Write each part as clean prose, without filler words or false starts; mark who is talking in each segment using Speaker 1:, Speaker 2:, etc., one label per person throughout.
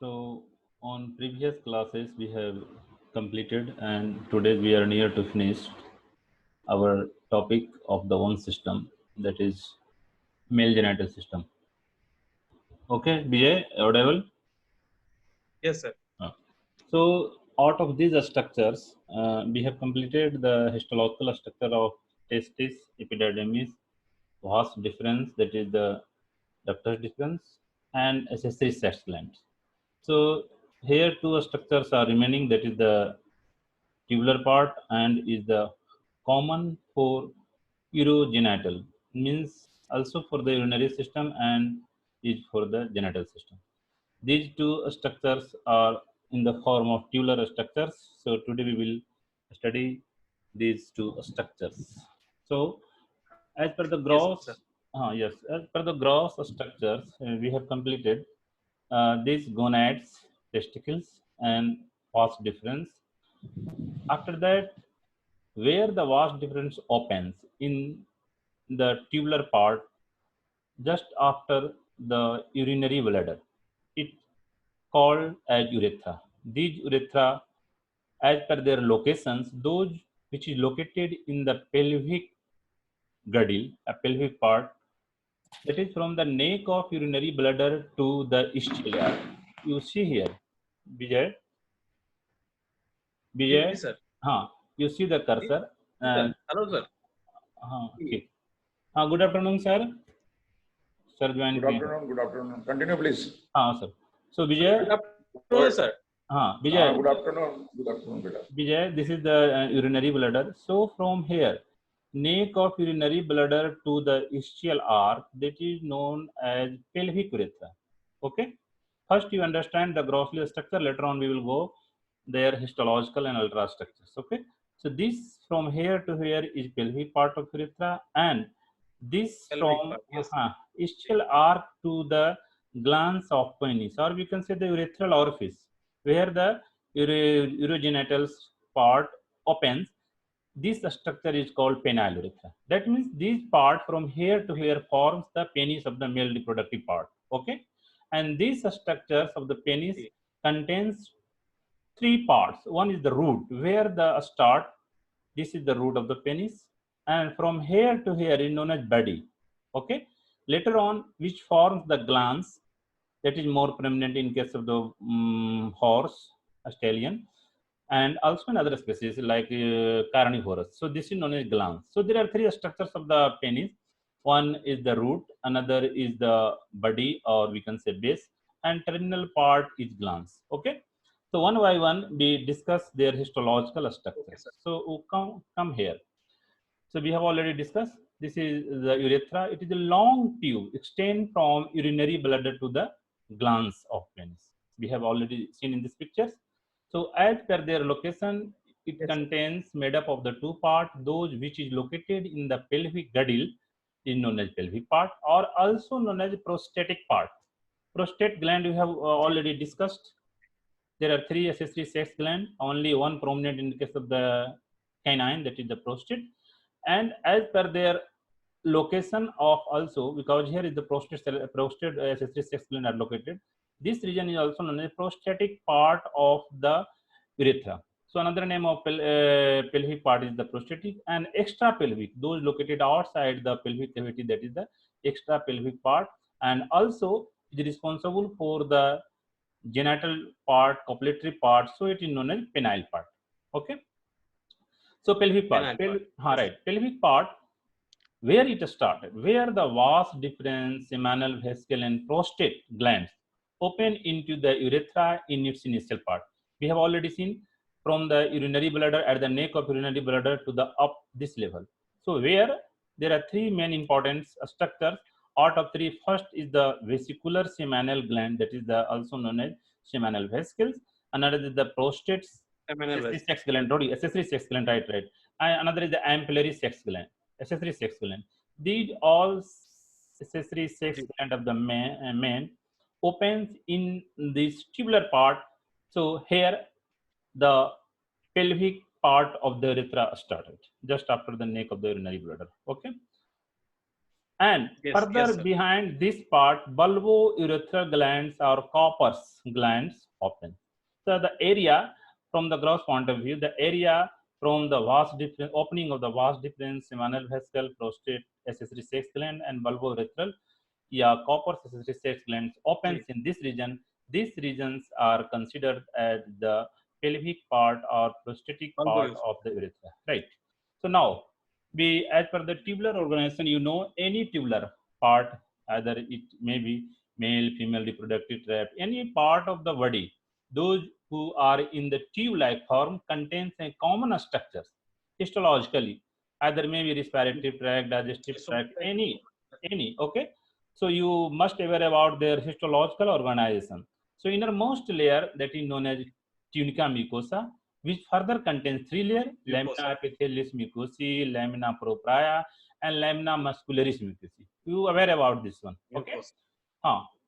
Speaker 1: So on previous classes we have completed, and today we are near to finish our topic of the one system, that is male genital system. Okay, Vijay, audible?
Speaker 2: Yes, sir.
Speaker 1: Uh, So out of these structures, we have completed the histological structure of testis, epididymis, vas deferens, that is the ductus deferens, and accessory sex glands. So here two structures are remaining, that is the tubular part and is the common for urogenital, means also for the urinary system and is for the genital system. These two structures are in the form of tubular structures. So today we will study these two structures. So as per the
Speaker 2: Yes, sir.
Speaker 1: yes, as per the gross structures, we have completed these gonads, testicles, and vas deferens. After that, where the vas deferens opens in the tubular part, just after the urinary bladder, it called as urethra. These urethra, as per their locations, those which is located in the pelvic girdle, a pelvic part, that is from the neck of urinary bladder to the ischia. You see here, Vijay,
Speaker 2: Yes,
Speaker 1: Vijay,
Speaker 2: sir.
Speaker 1: you see the
Speaker 2: Yes,
Speaker 1: cursor,
Speaker 2: yes, sir.
Speaker 1: and
Speaker 2: Hello, sir.
Speaker 1: okay. Good afternoon, sir. Sir, join
Speaker 3: Good
Speaker 1: किए हैं.
Speaker 3: afternoon. Good afternoon. Continue, please.
Speaker 1: Sir. So Vijay,
Speaker 2: Good
Speaker 3: Go
Speaker 2: afternoon,
Speaker 3: ahead.
Speaker 2: sir.
Speaker 1: Vijay,
Speaker 3: Good afternoon. Good afternoon. Good afternoon.
Speaker 1: Vijay, this is the urinary bladder. So from here, neck of urinary bladder to the ischial arc, that is known as pelvic urethra. Okay. First, you understand the grossly structure. Later on, we will go their histological and ultra structures. Okay. So this from here to here is pelvic part of urethra, and this
Speaker 2: Pelvic
Speaker 1: from
Speaker 2: part. Yes.
Speaker 1: ischial arc to the glans of penis, or we can say the urethral orifice, where the urogenital part opens. This structure is called penile urethra. That means this part from here to here forms the penis of the male reproductive part. Okay, and these structures of the penis
Speaker 2: Okay.
Speaker 1: contains three parts. One is the root, where the start. This is the root of the penis, and from here to here is known as body. Okay, later on, which forms the glans, that is more prominent in case of the horse, stallion, and also in other species like carnivorous. So this is known as glans. So there are three structures of the penis. One is the root, another is the body, or we can say base, and terminal part is glans. Okay. So one by one we discuss their histological
Speaker 2: Okay,
Speaker 1: structures.
Speaker 2: sir.
Speaker 1: So come here. So we have already discussed. This is the urethra. It is a long tube extend from urinary bladder to the glans of penis. We have already seen in these pictures. So as per their location, it
Speaker 2: Yes, sir.
Speaker 1: contains made up of the two parts. Those which is located in the pelvic girdle is known as pelvic part, or also known as prostatic part. Prostate gland we have already discussed. There are three accessory sex glands, only one prominent in the case of the canine, that is the prostate. And as per their location of also, because here is the prostate accessory sex gland are located. This region is also known as prostatic part of the urethra. So another name of pelvic part is the prostatic, and extra pelvic, those located outside the pelvic cavity, that is the extra pelvic part, and also is responsible for the genital part, copulatory part, so it is known as penile part. Okay. So pelvic part,
Speaker 2: Penile part. Yes.
Speaker 1: right, pelvic part, where it started, where the vas deferens, seminal vesicle, and prostate glands open into the urethra in its initial part. We have already seen from the urinary bladder at the neck of urinary bladder to the up this level. So where there are three main important structures. Out of three, first is the vesicular seminal gland, that is the also known as seminal vesicles. Another is the prostate
Speaker 2: Seminal
Speaker 1: accessory
Speaker 2: vesicle.
Speaker 1: sex gland, accessory sex gland, right. And another is the ampullary sex gland, accessory sex gland. These all accessory sex gland of the man opens in this tubular part. So here the pelvic part of the urethra started just after the neck of the urinary bladder. Okay. And
Speaker 2: Yes,
Speaker 1: further
Speaker 2: yes, sir.
Speaker 1: behind this part, bulbourethral glands or Copper's glands open. So the area from the gross point of view, the area from the vas difference, opening of the vas difference, seminal vesicle, prostate, accessory sex gland, and bulbourethral, Copper's accessory sex glands opens in this region. These regions are considered as the pelvic part or prostatic part
Speaker 2: Bulbourethral.
Speaker 1: of the urethra, right? So now, as per the tubular organization, any tubular part, either it may be male, female reproductive tract, any part of the body, those who are in the tube-like form contains a common structures histologically, either maybe respiratory tract, digestive tract, any, okay. So you must aware about their histological organization. So innermost layer, that is known as tunica mucosa, which further contains three layers: lamina epithelialis mucosae, lamina propria, and lamina muscularis mucosae. You aware about this one, okay?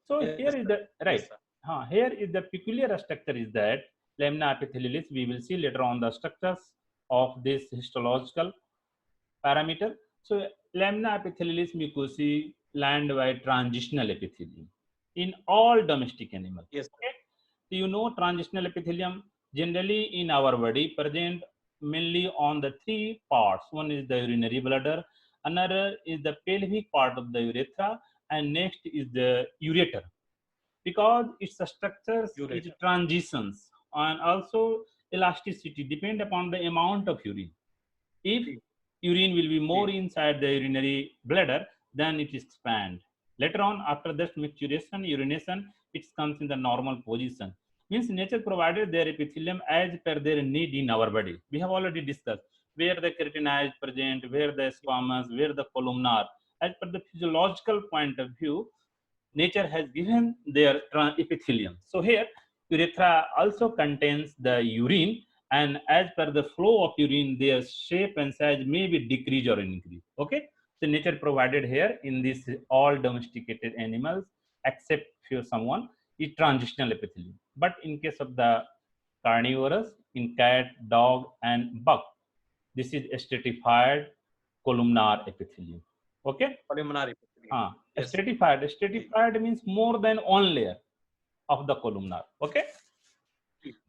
Speaker 1: So
Speaker 2: Yes,
Speaker 1: here is the right.
Speaker 2: Yes, sir.
Speaker 1: Here is the peculiar structure is that lamina epithelialis. We will see later on the structures of this histological parameter. So lamina epithelialis mucosae lined by transitional epithelium in all domestic animals.
Speaker 2: Yes, sir.
Speaker 1: Okay? So transitional epithelium generally in our body present mainly on the three parts. One is the urinary bladder, another is the pelvic part of the urethra, and next is the ureter. Because its structures, its
Speaker 2: Ureter.
Speaker 1: transitions, and also elasticity depend upon the amount of urine. If urine will be more inside the urinary bladder, then it expands. Later on, after that maturation, urination, it comes in the normal position. Means nature provided their epithelium as per their need in our body. We have already discussed where the keratina is present, where the squamous, where the columnar. As per the physiological point of view, nature has given their epithelium. So here, urethra also contains the urine, and as per the flow of urine, their shape and size may be decrease or increase. Okay, so nature provided here in this all domesticated animals, except few someone, is transitional epithelium. But in case of the carnivorous, in cat, dog, and bug, this is stratified columnar epithelium. Okay.
Speaker 2: Columnar epithelium. Yes.
Speaker 1: Stratified means more than one layer of the columnar. Okay.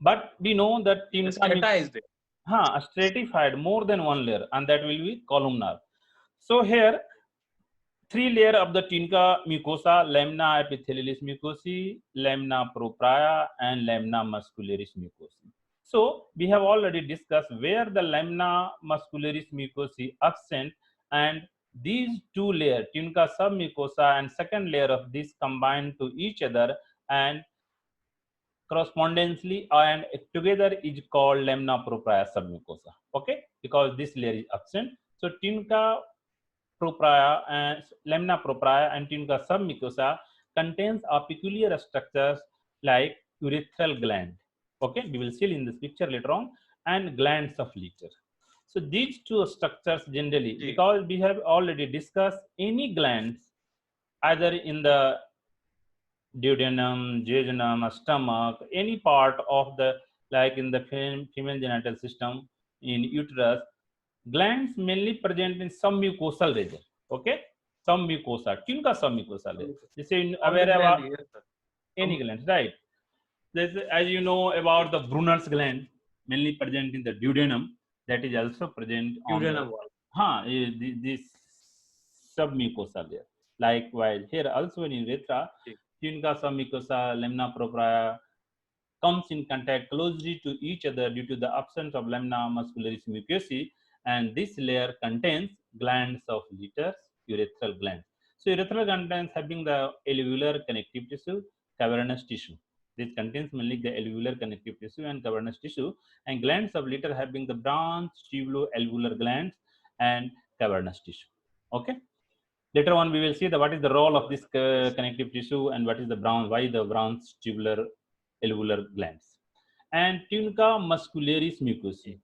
Speaker 1: But we know that stratified more than one layer, and that will be columnar. So here, three layer of the tunica mucosa: lamina epithelialis mucosae, lamina propria, and lamina muscularis mucosae. So we have already discussed where the lamina muscularis mucosae absent, and these two layers, tunica submucosa and second layer of this, combine to each other and correspondingly and together is called lamina propria submucosa. Okay, because this layer is absent. So tunica propria and lamina propria and tunica submucosa contains a peculiar structures like urethral gland. Okay, we will see in this picture later on, and glands of Leiter. So these two structures generally, because we have already discussed any glands either in the duodenum, jejunum, stomach, any part of the, like in the female genital system, in uterus, glands mainly present in some mucosal region. Okay, some mucosa, tunica submucosa layer. This is aware about any glands, right? This, as you know about the Brunner's gland, mainly present in the duodenum, that is also present on this submucosa layer. Likewise, here also in urethra, tunica submucosa, lamina propria comes in contact closely to each other due to the absence of lamina muscularis mucosae, and this layer contains glands of Leiter's, urethral glands. So urethral glands having the alveolar connective tissue, cavernous tissue. This contains mainly the alveolar connective tissue and cavernous tissue, and glands of Leiter having the branch tubulo-alveolar glands and cavernous tissue. Okay. Later on, we will see what is the role of this connective tissue and what is the why the branch tubular alveolar glands. And tunica muscularis mucosae,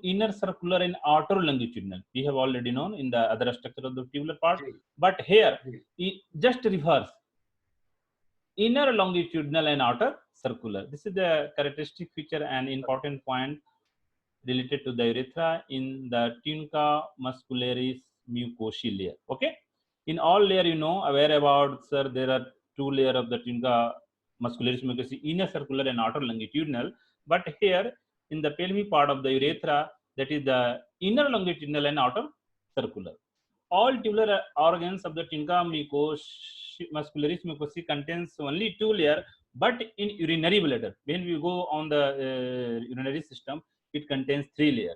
Speaker 1: inner circular and outer longitudinal. We have already known in the other structure of the tubular part, but here just reverse: inner longitudinal and outer circular. This is the characteristic feature and important point related to the urethra in the tunica muscularis mucosae layer. Okay. In all layer, you know, aware about, sir, there are two layer of the tunica muscularis mucosa, inner circular and outer longitudinal. But here in the pelvic part of the urethra, that is the inner longitudinal and outer circular. All tubular organs of the tunica muscularis mucosa contains only two layer, but in urinary bladder, when we go on the urinary system, it contains three layer: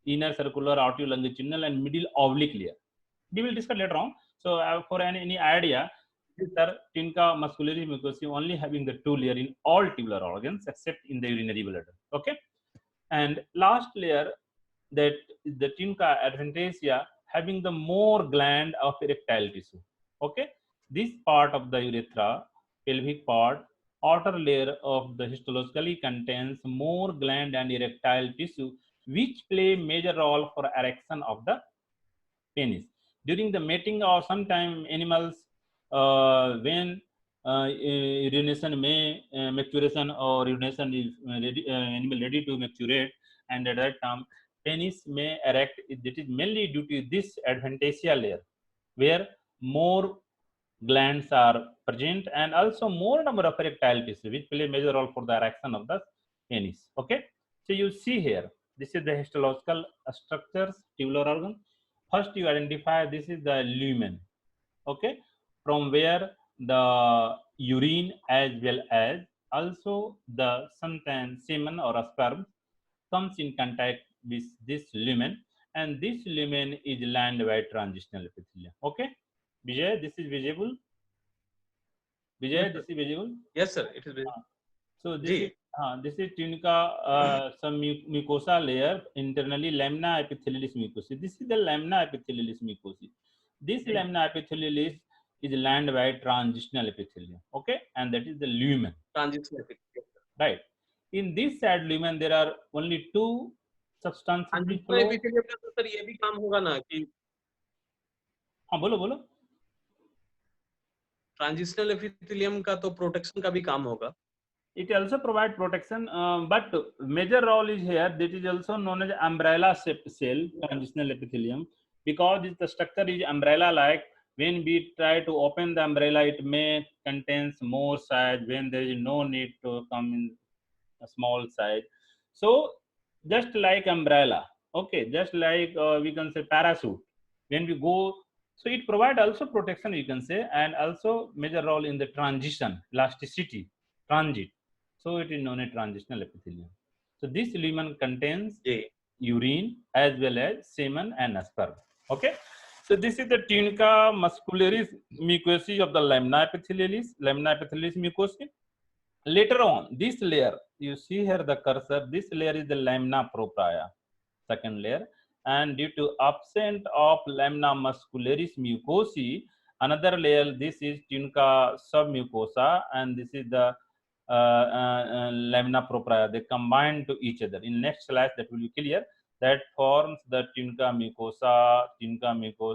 Speaker 1: inner circular, outer longitudinal, and middle oblique layer. We will discuss later on. So for any idea, sir, tunica muscularis mucosa only having the two layer in all tubular organs except in the urinary bladder. Okay. And last layer, that is the tunica adventitia, having the more gland of erectile tissue. Okay. This part of the urethra, pelvic part, outer layer of the histologically contains more gland and erectile tissue, which play major role for erection of the penis. During the mating or sometime animals, when urination may maturation or urination is ready, animal ready to maturate, and at that time penis may erect. It is mainly due to this adventitia layer, where more glands are present and also more number of erectile tissue, which play major role for the erection of the penis. Okay, so you see here, this is the histological structures, tubular organ. First you identify this is the lumen. Okay, from where the urine as well as also the sometimes semen or a sperm comes in contact with this lumen, and this lumen is lined by transitional epithelium. Okay, Vijay, this is visible. Vijay,
Speaker 2: Yes,
Speaker 1: this is visible.
Speaker 2: Yes, sir. It is very.
Speaker 1: So
Speaker 2: Ji.
Speaker 1: this is tunica some mucosa layer internally, lamina epithelialis mucosa. This is the lamina epithelialis mucosa. This
Speaker 2: Ji.
Speaker 1: lamina epithelialis is lined by transitional epithelium. Okay, and that is the lumen.
Speaker 2: Transitional epithelium.
Speaker 1: Right. In this side lumen, there are only two substances which
Speaker 2: Transitional
Speaker 1: flow.
Speaker 2: epithelium का तो sir ये भी काम होगा ना कि
Speaker 1: हाँ बोलो बोलो.
Speaker 2: ट्रांजिशनल एपिथेलियम का तो प्रोटेक्शन का भी काम होगा.
Speaker 1: It also provide protection, but major role is here. That is also known as umbrella cell, transitional epithelium, because the structure is umbrella like. When we try to open the umbrella, it may contains more size when there is no need to come in a small size. So just like umbrella, okay, just like we can say parachute, when we go, so it provide also protection, you can say, and also major role in the transition, elasticity, transit. So it is known as transitional epithelium. So this lumen contains urine as well as semen and sperm. Okay. So this is the tunica muscularis mucosa of the lamina epithelialis, mucosa. Later on, this layer, you see here the cursor, this layer is the lamina propria, second layer. And due to absence of lamina muscularis mucosa, another layer, this is tunica submucosa, and this is the lamina propria. They combine to each other. In next slide, that will be clear. That forms the tunica mucosa,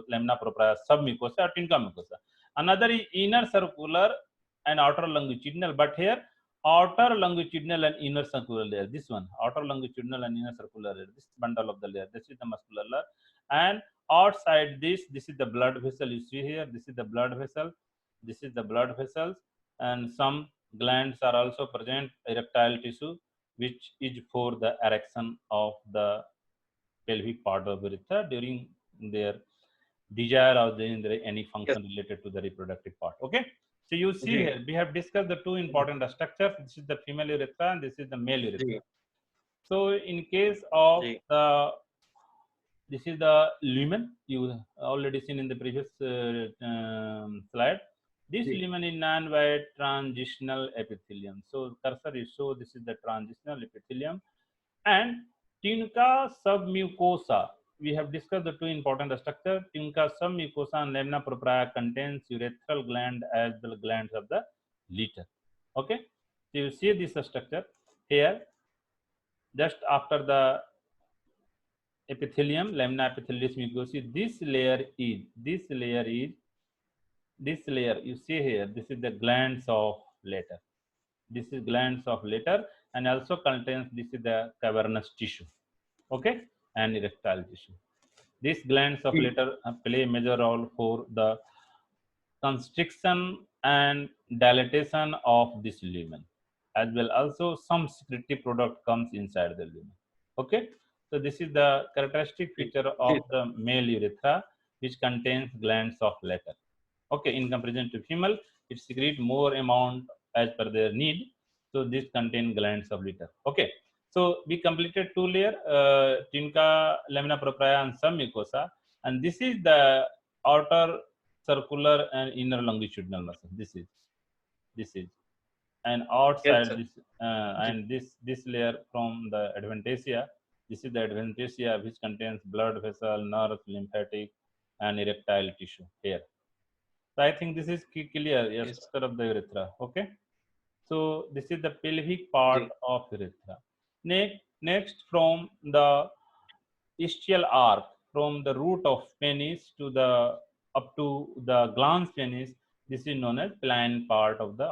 Speaker 1: lamina propria, submucosa, or tunica mucosa. Another is inner circular and outer longitudinal, but here outer longitudinal and inner circular layer. This one, outer longitudinal and inner circular layer. This bundle of the layer. This is the muscular layer. And outside this is the blood vessel. You see here, this is the blood vessel. This is the blood vessels, and some glands are also present, erectile tissue, which is for the erection of the pelvic part of urethra during their desire or during any function related to the reproductive part. Okay. So you see here, we have discussed the two important structures. This is the female urethra and this is the male urethra. So in case of this is the lumen, you already seen in the previous slide. This lumen is known by transitional epithelium. So cursor is show this is the transitional epithelium. And tunica submucosa, we have discussed the two important structures. Tunica submucosa and lamina propria contains urethral gland as the glands of the litter. Okay, so you see this structure here. Just after the epithelium, lamina epithelialis mucosa, this layer, you see here, this is the glands of later. This is glands of later, and also contains, this is the cavernous tissue. Okay, and erectile tissue. These glands of later play a major role for the constriction and dilatation of this lumen, as well also some secretory product comes inside the lumen. Okay, so this is the characteristic feature of the male urethra, which contains glands of latex. Okay, in comparison to female, it secretes more amount as per their need. So this contain glands of latex. Okay, so we completed two layer, tunica, lamina propria, and submucosa, and this is the outer circular and inner longitudinal muscle. This is, and outside
Speaker 2: sir.
Speaker 1: this, and this layer from the adventitia. This is the adventitia, which contains blood vessel, nerve, lymphatic, and erectile tissue here. So I think this is clear. Yes,
Speaker 2: Yes.
Speaker 1: structure of the urethra. Okay. So this is the pelvic part
Speaker 2: Ji.
Speaker 1: of urethra. Next from the ischial arc, from the root of penis to the up to the glans penis, this is known as penile part of the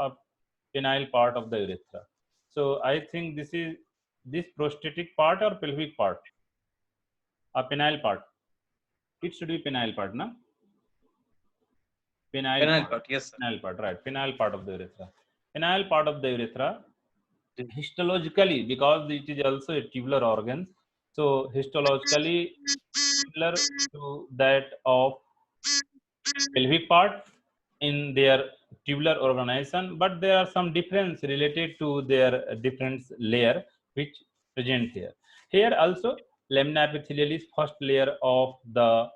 Speaker 1: penile part of the urethra. So I think this is this prostatic part or pelvic part, a penile part. It should be penile part, na?
Speaker 2: Penile part, yes, sir.
Speaker 1: Penile part, right? Penile part of the urethra. Penile part of the urethra,
Speaker 2: Ji.
Speaker 1: histologically, because it is also a tubular organ, so histologically similar to that of pelvic part in their tubular organization, but there are some difference related to their different layer which present here. Here also lamina epithelial is first layer of the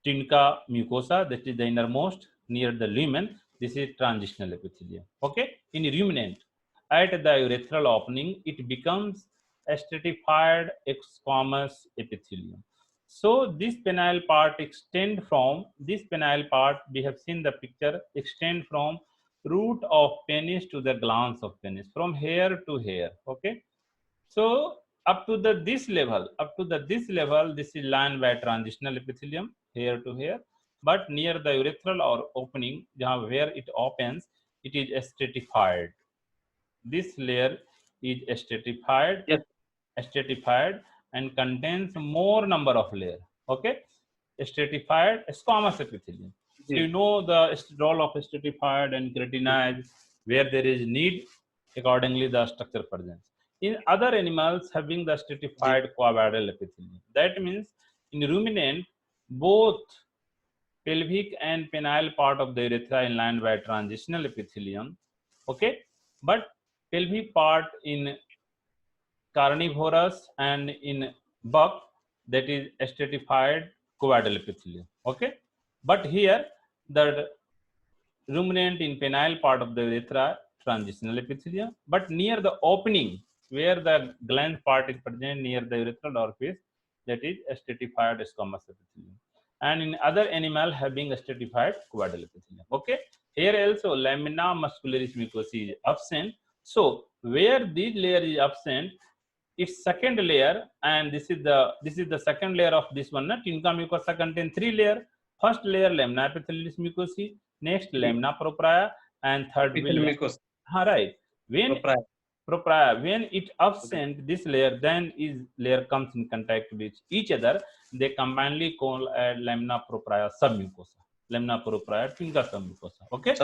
Speaker 1: tunica mucosa, that is the innermost near the lumen. This is transitional epithelium. Okay, in ruminant, at the urethral opening, it becomes a stratified squamous epithelium. So this penile part extend from this penile part. We have seen the picture extend from root of penis to the glans of penis, from here to here. Okay, so up to this level, this is lined by transitional epithelium here to here, but near the urethral or opening, where it opens, it is stratified. This layer is stratified,
Speaker 2: Yes.
Speaker 1: And contains more number of layers. Okay, stratified squamous epithelium. So
Speaker 2: Ji.
Speaker 1: you know the role of stratified and keratinized, where there is need, accordingly the structure presents. In other animals having the stratified quadratal epithelium, that means in ruminant, both pelvic and penile part of the urethra is lined by transitional epithelium. Okay, but pelvic part in carnivorous and in buck, that is stratified quadratal epithelium. Okay, but here the ruminant in penile part of the urethra transitional epithelium, but near the opening where the gland part is present near the urethral orifice, that is stratified squamous epithelium. And in other animal having stratified quadratal epithelium. Okay, here also lamina muscularis mucosa is absent. So where this layer is absent, its second layer, and this is the second layer of this one. Tunica mucosa contains three layers. First layer lamina epithelialis mucosae, next lamina propria, and third will
Speaker 2: Epithelium
Speaker 1: right. When
Speaker 2: propria.
Speaker 1: when it absent this layer, then is layer comes in contact with each other. They combinedly call lamina propria submucosa. Lamina propria tunica submucosa. Okay.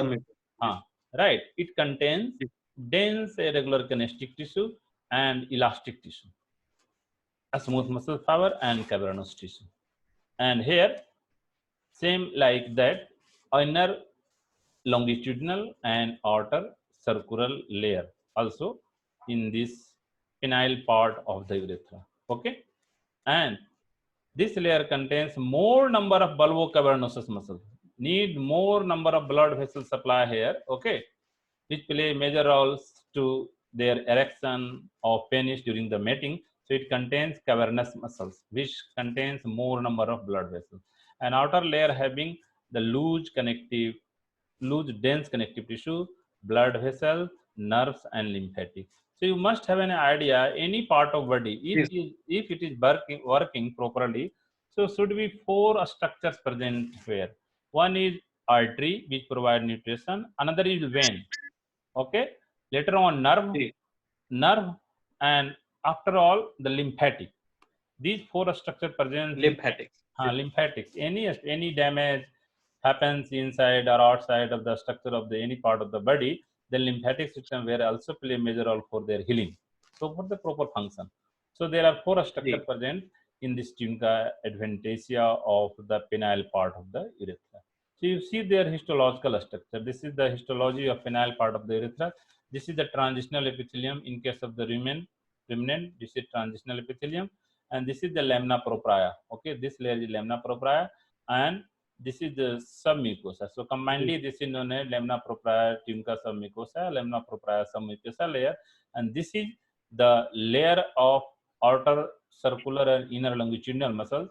Speaker 1: Right. It contains dense irregular kinestic tissue and elastic tissue, a smooth muscle fiber and cavernous tissue. And here, same like that, inner longitudinal and outer circular layer also in this penile part of the urethra. Okay, and this layer contains more number of bulbocavernosus muscles. Need more number of blood vessel supply here. Okay, which play major roles to their erection of penis during the mating. So it contains cavernous muscles, which contains more number of blood vessels. An outer layer having the loose dense connective tissue, blood vessels, nerves, and lymphatic. So you must have an idea, any part of body, if it is working properly, so should be four structures present here. One is artery, which provide nutrition. Another is vein. Okay, later on nerve, and after all the lymphatic. These four structure present.
Speaker 2: Lymphatics.
Speaker 1: Lymphatics. Any damage happens inside or outside of the structure of the any part of the body, the lymphatic system will also play a major role for their healing. So for the proper function. So there are four structures present in this tunica adventitia of the penile part of the urethra. So you see their histological structure. This is the histology of penile part of the urethra. This is the transitional epithelium in case of the ruminant. This is transitional epithelium, and this is the lamina propria. Okay, this layer is lamina propria, and this is the submucosa. So combinedly, this is known as lamina propria tunica submucosa, lamina propria submucosa layer, and this is the layer of outer circular and inner longitudinal muscles,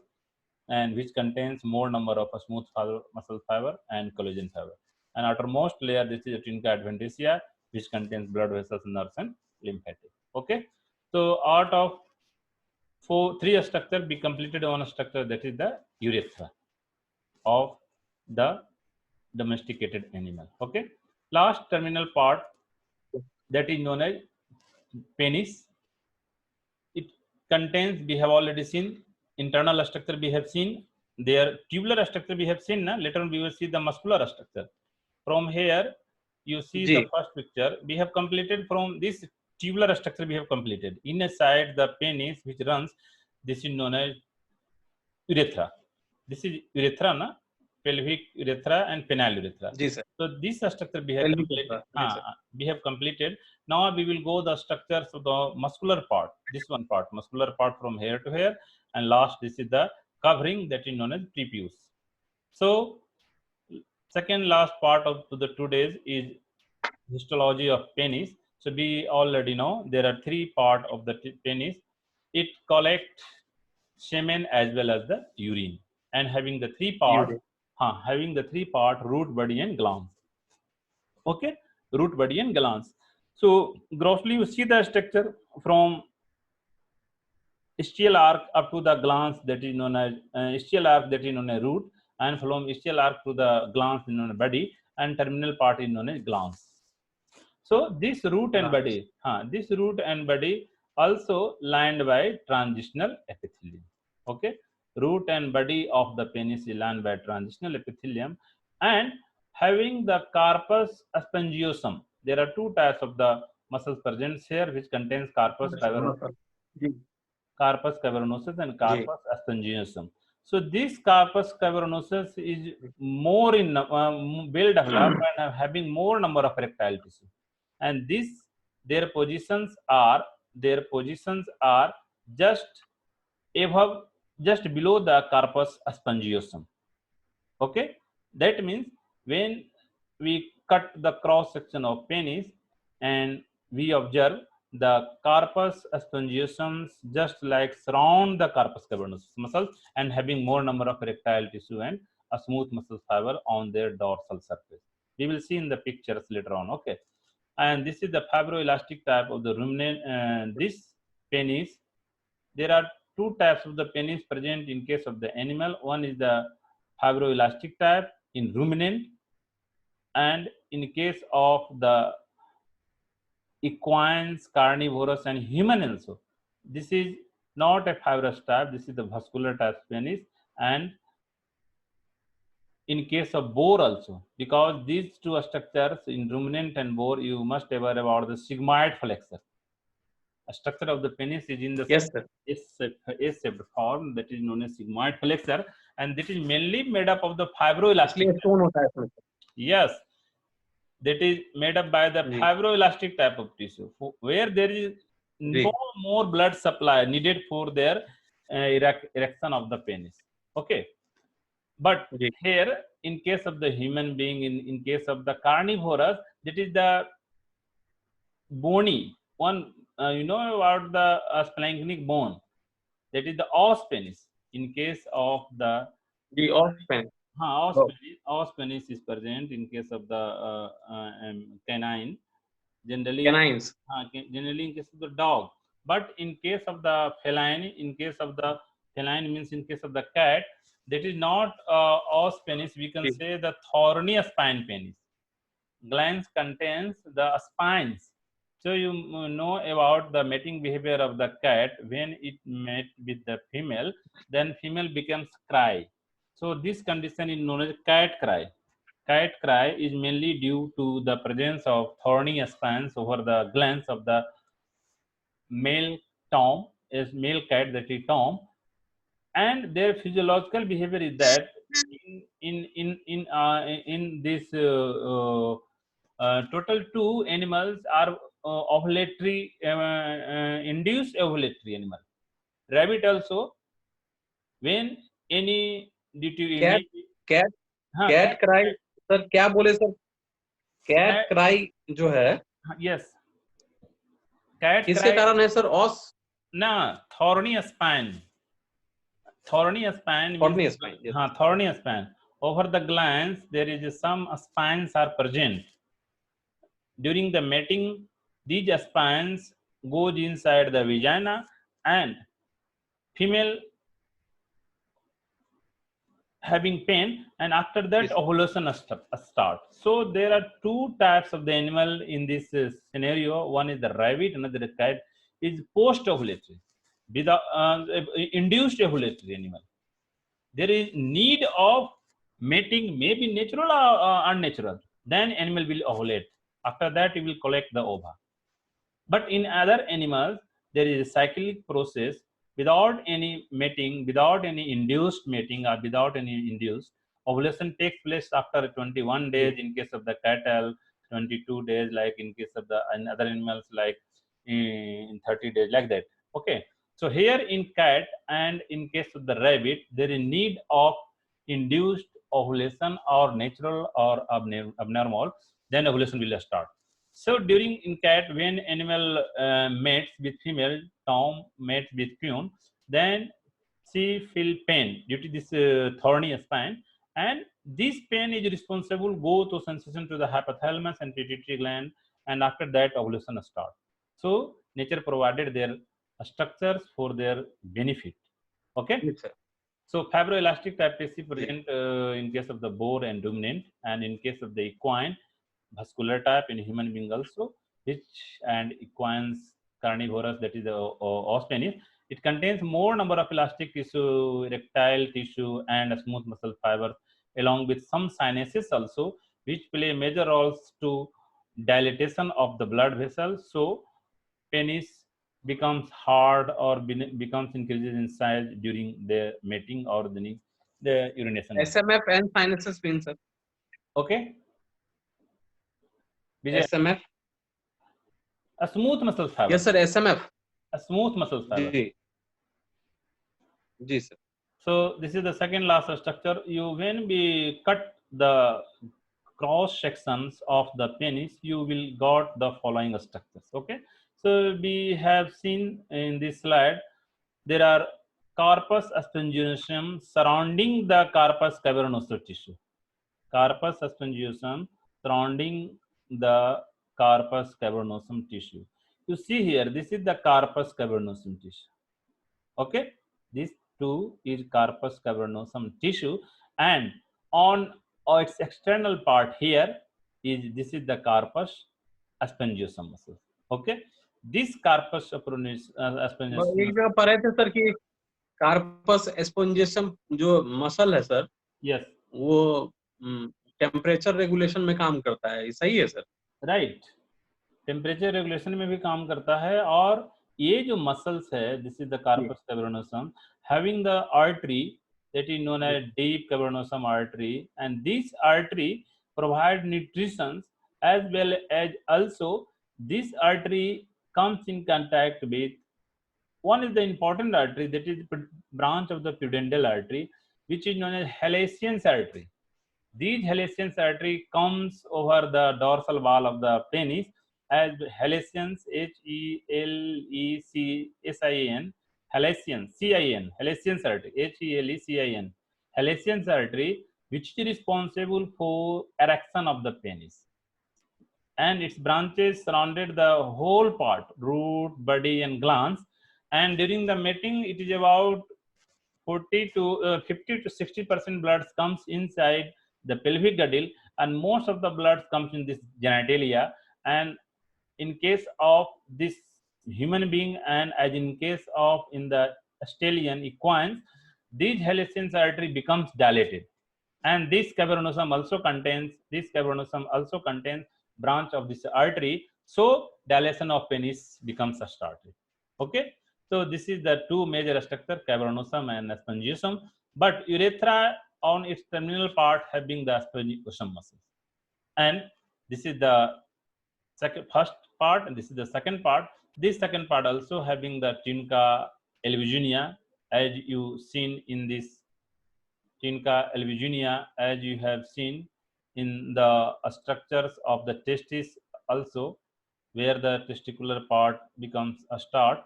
Speaker 1: and which contains more number of smooth fiber, muscle fiber and collagen fiber. And outermost layer, this is the tunica adventitia, which contains blood vessels, nerves, and lymphatic. Okay, so out of three structure be completed on a structure, that is the urethra of the domesticated animal. Okay, last terminal part, that is known as penis. It contains, we have already seen, internal structure we have seen, their tubular structure we have seen. Later on we will see the muscular structure. From here you see the first picture, we have completed from this tubular structure we have completed. Inside the penis which runs, this is known as urethra. This is urethra, pelvic urethra and penile urethra. So this structure we have completed. We have completed. Now we will go the structures of the muscular part. This one part, muscular part from here to here, and last this is the covering, that is known as prepuce. So second last part of the 2 days is histology of penis. So we already know there are three parts of the penis. It collects semen as well as the urine, and having the three parts, root, body, and glands. Okay, root, body, and glands. So grossly you see the structure from ischial arc up to the glands, that is known as ischial arc, that is known as root, and from ischial arc to the glands is known as body, and terminal part is known as glands. So this root and body, also lined by transitional epithelium. Okay, root and body of the penis is lined by transitional epithelium, and having the carpus spongiosum. There are two types of the muscles present here, which contains carpus cavernosus and carpus spongiosum. So this carpus cavernosus is more in well developed and having more number of erectile tissue, and their positions are just above, just below the carpus spongiosum. Okay, that means when we cut the cross section of penis and we observe the carpus spongiosum just like surround the carpus cavernosus muscle and having more number of erectile tissue and a smooth muscle fiber on their dorsal surface. We will see in the pictures later on. Okay, and this is the fibroelastic type of the ruminant. This penis, there are two types of the penis present in case of the animal. One is the fibroelastic type in ruminant, and in case of the equines, carnivorous, and human also, this is not a fibrous type, this is the vascular type penis. And in case of boar also, because these two structures in ruminant and boar, you must aware about the sigmoid flexor. A structure of the penis is in the S-shaped form, that is known as sigmoid flexor, and that is mainly made up of the fibroelastic. Yes, that is made up by the fibroelastic type of tissue, where there is no more blood supply needed for their erection of the penis. Okay, but here in case of the human being, in case of the carnivorous, that is the bony one. You know about the splanchnic bone, that is the os penis. In case of the
Speaker 2: os penis.
Speaker 1: Os penis is present in case of the canine. Generally in case of the dog, but in case of the feline, means in case of the cat, that is not os penis. We can say the thorny spine penis. Glans contains the spines. So you know about the mating behavior of the cat. When it mate with the female, then female becomes cry. So So this condition is known as cat cry. Cat cry is mainly due to the presence of thorny spines over the glands of the male tom, is male cat, that is tom, and their physiological behavior is that in this total two animals are ovulatory, induced ovulatory animal. Rabbit also, when any due to
Speaker 4: cat cat
Speaker 1: हाँ,
Speaker 4: cat cry sir क्या बोले sir cat
Speaker 1: Cat-
Speaker 4: cry जो है
Speaker 1: yes, cat
Speaker 4: किसके
Speaker 1: cry,
Speaker 4: कारण है sir ऑस
Speaker 1: ना thorny spine. Thorny spine
Speaker 4: Thorny
Speaker 1: means,
Speaker 4: spine, yes.
Speaker 1: thorny spine. Over the glands, there is some spines are present. During the mating, these spines goes inside the vagina, and female having pain, and after that
Speaker 4: Yes.
Speaker 1: ovulation start. So there are two types of the animal in this scenario. One is the rabbit, another type is post-ovulatory, without induced ovulatory animal. There is need of mating, maybe natural or unnatural. Then animal will ovulate. After that, it will collect the ova. But in other animals, there is a cyclic process without any mating, without any induced mating, or without any induced. Ovulation takes place after 21 days in case of the cattle, 22 days like in case of the other animals, like in 30 days, like that. Okay. So here in cat and in case of the rabbit, there is need of induced ovulation or natural or abnormal, then ovulation will start. So during in cat, when animal mates with female, tom mates with queen, then she feel pain due to this thorny spine, and this pain is responsible go to sensation to the hypothalamus and pituitary gland, and after that ovulation start. So nature provided their structures for their benefit. Okay.
Speaker 4: yes, sir.
Speaker 1: So fibroelastic type tissue present in case of the boar and ruminant, and in case of the equine, vascular type in human being also, which and equines carnivorous, that is the os penis. It contains more number of elastic tissue, erectile tissue, and a smooth muscle fiber, along with some sinuses also, which play major roles to dilatation of the blood vessels. So penis becomes hard or becomes increases in size during the mating or the urination.
Speaker 4: SMF and sinuses means sir.
Speaker 1: Okay. Vijay,
Speaker 4: SMF.
Speaker 1: a smooth muscle fiber.
Speaker 4: Yes, sir. SMF.
Speaker 1: A smooth muscle fiber.
Speaker 4: Ji sir.
Speaker 1: So this is the second last structure. When we cut the cross sections of the penis, you will got the following structures. Okay. So we have seen in this slide, there are corpus spongiosum surrounding the corpus cavernosus tissue. Corpus spongiosum surrounding the corpus cavernosum tissue. You see here, this is the corpus cavernosum tissue. Okay, this two is corpus cavernosum tissue, and on its external part here this is the corpus spongiosum muscle. Okay, this corpus spongiosum.
Speaker 4: एक जगह पढ़े थे sir कि corpus स्पोंजियसम जो muscle है sir,
Speaker 1: yes,
Speaker 4: वो temperature regulation में काम करता है, सही है सर?
Speaker 1: राइट, टेम्परेचर रेगुलेशन में भी काम करता है, और ये जो मसल्स है, this is the corpus cavernosum having the artery that is known as deep cavernosum artery, and this artery provide nutrition, as well as also this artery comes in contact with one is the important artery, that is branch of the pudendal artery, which is known as Halasian's artery. These Halasian's artery comes over the dorsal wall of the penis as Halasian's, H-E-L-E-C-S-I-A-N, Halasian, C-I-N, Halasian's artery, H-E-L-E-C-I-N, Halasian's artery, which is responsible for erection of the penis. And its branches surrounded the whole part, root, body, and glans. And during the mating, it is about 50 to 60% blood comes inside the pelvic girdle, and most of the blood comes in this genitalia. And in case of this human being, and as in case of in the stallion equine, this Helicense artery becomes dilated, and this cavernosum also contains branch of this artery, so dilation of penis becomes started. Okay, so this is the two major structure, cavernosum and spongiosum, but urethra on its terminal part having the spongiosum muscles. And this is the first part, and this is the second part. This second part also having the tunica albuginea, as you seen in this tunica albuginea, as you have seen in the structures of the testis also, where the testicular part becomes a start.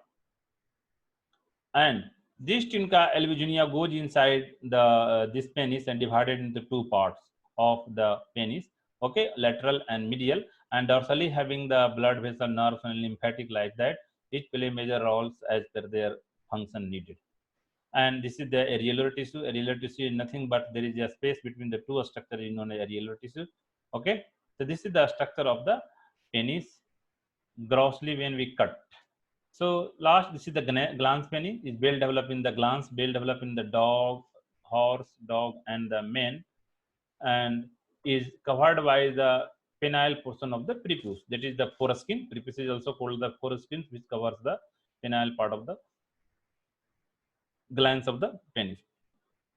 Speaker 1: And this tunica albuginea goes inside the this penis and divided into two parts of the penis, okay, lateral and medial, and dorsally having the blood vessel, nerves, and lymphatic like that, which play major roles as per their function needed. And this is the areolar tissue. Areolar tissue is nothing but there is a space between the two structures known as areolar tissue. Okay, so this is the structure of the penis grossly when we cut. So last, this is the glans penis. Is well developed in the glans, well developed in the dog, horse, dog, and the man, and is covered by the penile portion of the prepuce. That is the foreskin. Prepuce is also called the foreskin, which covers the penile part of the glans of the penis.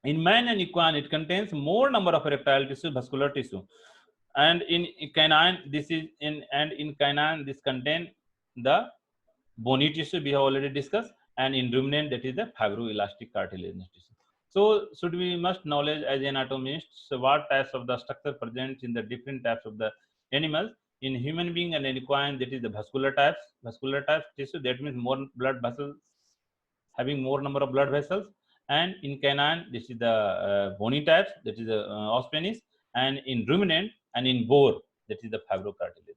Speaker 1: In man and equine, it contains more number of erectile tissue, vascular tissue, and in canine, this is in canine, this contain the bony tissue we have already discussed, and in ruminant, that is the fibroelastic cartilaginous tissue. So should we must knowledge as anatomists, so what types of the structure present in the different types of the animals. In human being and equine, that is the vascular type tissue, that means more blood vessels, having more number of blood vessels. And in canine, this is the bony types, that is the os penis, and in ruminant and in boar, that is the fibrocartilaginous.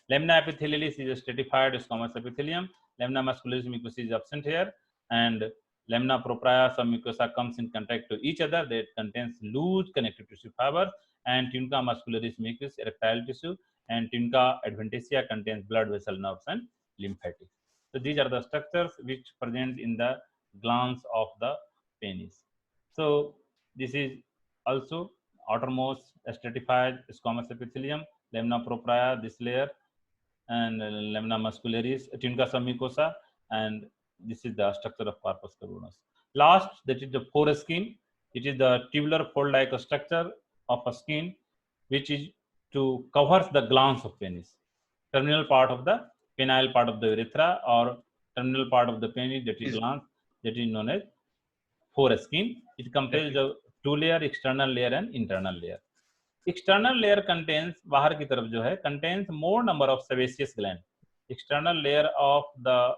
Speaker 1: Lamina epithelialis is a stratified squamous epithelium. Lamina muscularis mucosa is absent here, and lamina propria submucosa comes in contact to each other. That contains loose connective tissue fiber, and tunica muscularis mucus erectile tissue, and tunica adventitia contains blood vessel, nerves, and lymphatic. So these are the structures which present in the glans of the penis. So this is also outermost stratified squamous epithelium, lamina propria, this layer, and lamina muscularis, tunica submucosa, and this is the structure of corpus cavernous. Last, that is the foreskin. It is the tubular fold-like structure of a skin which is to covers the glans of penis. Terminal part of the penile part of the urethra, or terminal part of the penis, that is glans, that is known as foreskin. It comprises of two layer, external layer and internal layer. External layer contains, बाहर की तरफ जो है, contains more number of sebaceous gland. External layer of the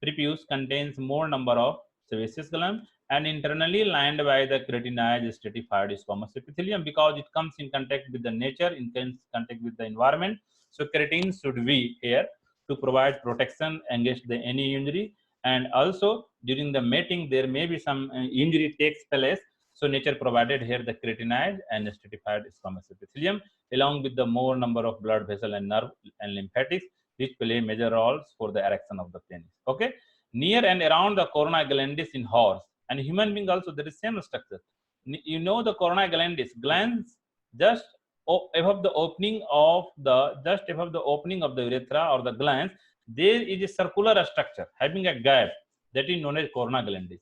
Speaker 1: prepuce contains more number of sebaceous gland, and internally lined by the keratinized stratified squamous epithelium, because it comes in contact with the nature, in contact with the environment. So keratin should be here to provide protection against any injury, and also during the mating there may be some injury takes place. So nature provided here the keratinized and stratified squamous epithelium, along with the more number of blood vessel and nerve and lymphatics, which play major roles for the erection of the penis. Okay, near and around the corona glandis in horse and human being also there is same structure. You know the corona glandis, glands just above the opening of the urethra or the glands, there is a circular structure having a gap, that is known as corona glandis.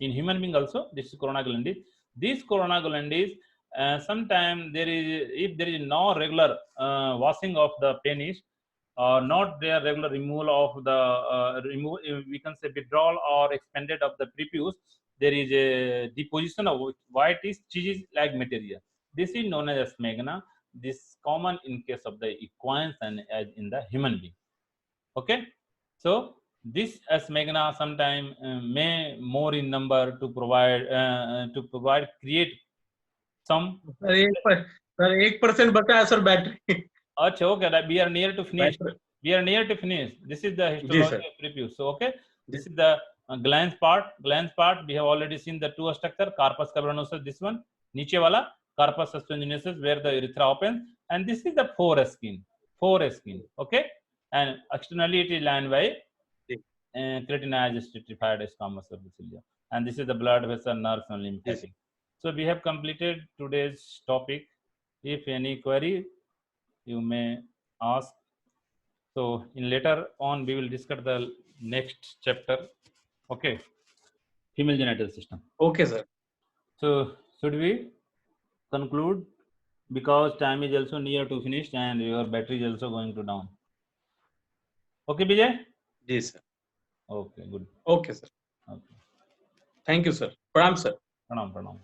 Speaker 1: In human being also, this is corona glandis. This corona glandis, sometimes there is, if there is no regular washing of the penis, or not their regular removal of the we can say withdrawal or expanded of the prepuce, there is a deposition of whitish cheese like material. This is known as smegma. This is common in case of the equines and as in the human being. Okay, so this smegma sometime may more in number to provide create some.
Speaker 4: Sir 1% बताया sir battery.
Speaker 1: अच्छा, okay, we are near to finish. We are near to finish. This is the histology of prepuce. So okay, this is the glans part. Glans part we have already seen the two structure, corpus cavernosus, this one, नीचे वाला corpus spongiosum where the urethra opens, and this is the foreskin. Okay, and externally it is lined by keratinized stratified squamous epithelium. and this is the blood vessel, nerves, and lymphatic. So we have completed today's topic. If any query, you may ask. So in later on, we will discuss the next chapter. Okay, female genital system.
Speaker 4: Okay, sir.
Speaker 1: So should we conclude, because time is also near to finish and your battery is also going to down? Okay, Vijay.
Speaker 4: Yes, sir.
Speaker 1: Okay, good.
Speaker 4: Okay, sir.
Speaker 1: Okay.
Speaker 4: Thank you, sir. Pranam, sir.
Speaker 1: Pranam, pranam.